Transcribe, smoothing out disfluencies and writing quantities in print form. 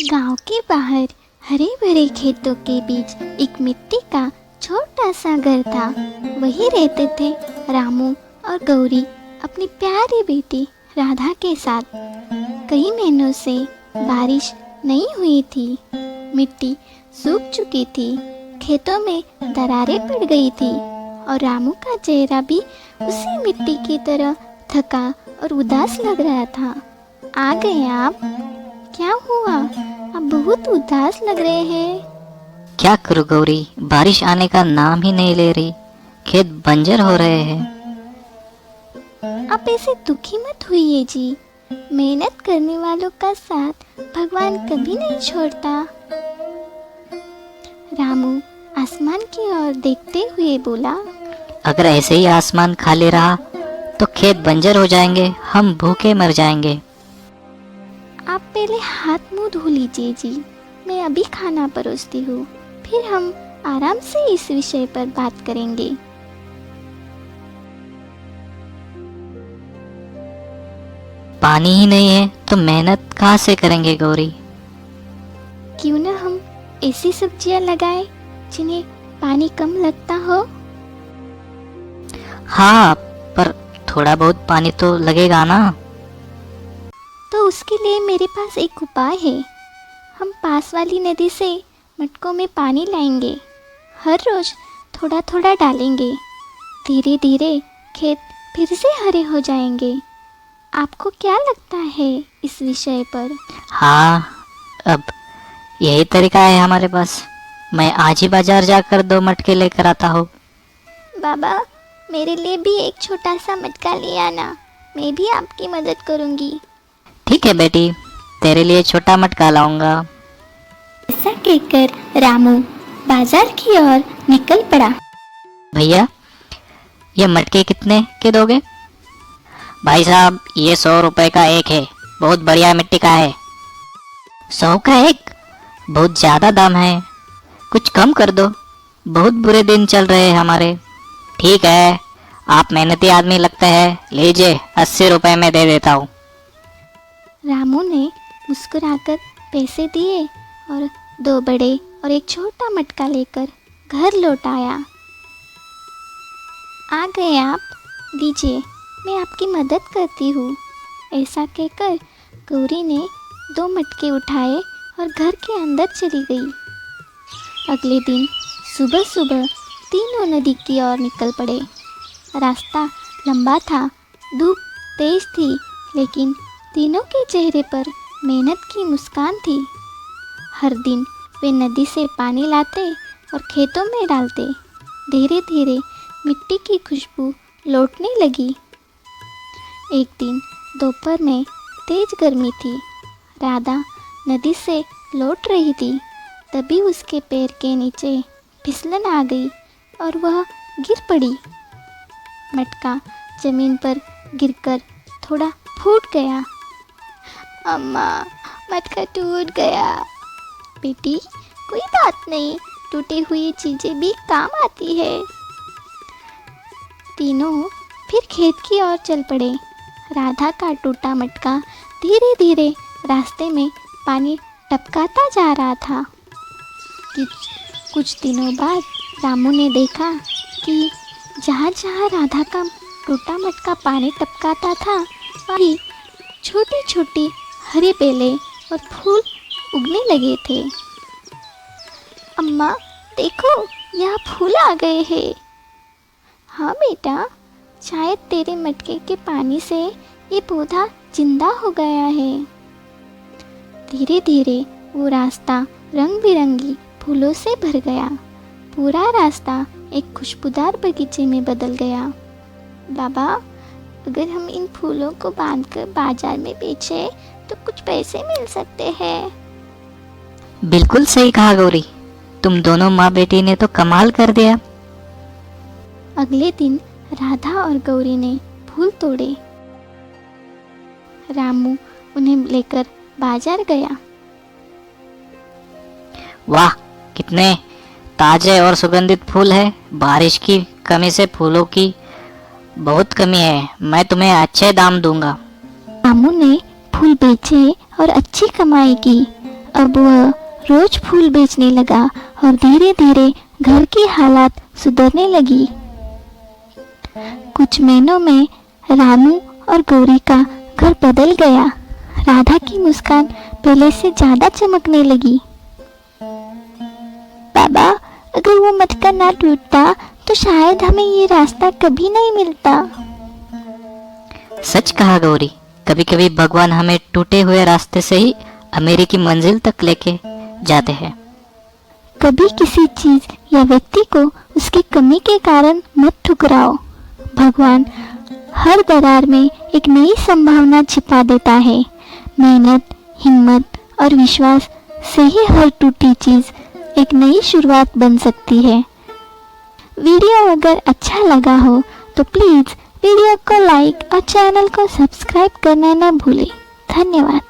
गांव के बाहर हरे भरे खेतों के बीच एक मिट्टी का छोटा सा घर था। वहीं रहते थे रामू और गौरी अपनी प्यारी बेटी राधा के साथ। कई महीनों से बारिश नहीं हुई थी, मिट्टी सूख चुकी थी, खेतों में दरारें पड़ गई थी और रामू का चेहरा भी उसी मिट्टी की तरह थका और उदास लग रहा था। आ गए आप? क्या हुआ? आप बहुत उदास लग रहे हैं। क्या करूं गौरी, बारिश आने का नाम ही नहीं ले रही, खेत बंजर हो रहे हैं। आप ऐसे दुखी मत होइए जी, मेहनत करने वालों का साथ भगवान कभी नहीं छोड़ता। रामू आसमान की ओर देखते हुए बोला, अगर ऐसे ही आसमान खाली रहा तो खेत बंजर हो जाएंगे, हम भूखे मर जाएंगे। आप पहले हाथ मुंह धो लीजिए जी, मैं अभी खाना परोसती हूँ, फिर हम आराम से इस विषय पर बात करेंगे। पानी ही नहीं है तो मेहनत कहाँ से करेंगे गौरी? क्यों ना हम ऐसी सब्जियां लगाएं जिन्हें पानी कम लगता हो। हाँ, पर थोड़ा बहुत पानी तो लगेगा ना। तो उसके लिए मेरे पास एक उपाय है। हम पास वाली नदी से मटकों में पानी लाएंगे, हर रोज थोड़ा थोड़ा डालेंगे, धीरे धीरे खेत फिर से हरे हो जाएंगे। आपको क्या लगता है इस विषय पर? हाँ, अब यही तरीका है हमारे पास। मैं आज ही बाजार जाकर 2 मटके लेकर आता हूँ। बाबा, मेरे लिए भी एक छोटा सा मटका ले आना, मैं भी आपकी मदद करूँगी। ठीक है बेटी, तेरे लिए छोटा मटका लाऊंगा। ऐसा कहकर रामू बाजार की ओर निकल पड़ा। भैया, ये मटके कितने के दोगे? भाई साहब, ये 100 रुपए का एक है, बहुत बढ़िया मिट्टी का है। 100 का एक? बहुत ज़्यादा दाम है, कुछ कम कर दो, बहुत बुरे दिन चल रहे हैं हमारे। ठीक है, आप मेहनती आदमी लगते हैं, लीजिए 80 रुपए में दे देता हूँ। रामू ने मुस्कुराकर पैसे दिए और 2 बड़े और एक छोटा मटका लेकर घर लौट आया। आ गए आप? दीजिए, मैं आपकी मदद करती हूँ। ऐसा कहकर गौरी ने 2 मटके उठाए और घर के अंदर चली गई। अगले दिन सुबह सुबह तीनों नदी की ओर निकल पड़े। रास्ता लंबा था, धूप तेज थी, लेकिन तीनों के चेहरे पर मेहनत की मुस्कान थी। हर दिन वे नदी से पानी लाते और खेतों में डालते। धीरे धीरे मिट्टी की खुशबू लौटने लगी। एक दिन दोपहर में तेज गर्मी थी। राधा नदी से लौट रही थी, तभी उसके पैर के नीचे फिसलन आ गई और वह गिर पड़ी। मटका जमीन पर गिरकर थोड़ा फूट गया। अम्मा, मटका टूट गया। बेटी, कोई बात नहीं, टूटी हुई चीजें भी काम आती है। तीनों फिर खेत की ओर चल पड़े। राधा का टूटा मटका धीरे धीरे रास्ते में पानी टपकाता जा रहा था। कुछ दिनों बाद रामू ने देखा कि जहाँ जहाँ राधा का टूटा मटका पानी टपकाता था, वहीं छोटी छोटी हरी बेलें और फूल उगने लगे थे। अम्मा, देखो, यहाँ फूल आ गए हैं। हाँ बेटा, शायद तेरे मटके के पानी से ये पौधा जिंदा हो गया है। धीरे धीरे वो रास्ता रंग बिरंगी फूलों से भर गया। पूरा रास्ता एक खुशबूदार बगीचे में बदल गया। बाबा, अगर हम इन फूलों को बांधकर बाजार में बेचें तो कुछ पैसे मिल सकते हैं। बिल्कुल सही कहा गौरी, तुम दोनों माँ बेटी ने तो कमाल कर दिया। अगले दिन राधा और गौरी ने फूल तोड़े। रामू उन्हें लेकर बाजार गया। वाह, कितने ताजे और सुगंधित फूल है। बारिश की कमी से फूलों की बहुत कमी है, मैं तुम्हें अच्छे दाम दूंगा। रामू ने फूल बेचे और अच्छी कमाई की। अब वह रोज फूल बेचने लगा और धीरे धीरे घर की हालात सुधरने लगी। कुछ महीनों में रानू और गौरी का घर बदल गया। राधा की मुस्कान पहले से ज्यादा चमकने लगी। बाबा, अगर वो मटका ना टूटता तो शायद हमें ये रास्ता कभी नहीं मिलता। सच कहा गौरी, कभी कभी भगवान हमें टूटे हुए रास्ते से ही अमेरी की मंजिल तक लेके जाते हैं। कभी किसी चीज या व्यक्ति को उसकी कमी के कारण मत ठुकराओ। भगवान हर दरार में एक नई संभावना छिपा देता है। मेहनत, हिम्मत और विश्वास से ही हर टूटी चीज एक नई शुरुआत बन सकती है। वीडियो अगर अच्छा लगा हो तो प्लीज़ वीडियो को लाइक और चैनल को सब्सक्राइब करना ना भूलें। धन्यवाद।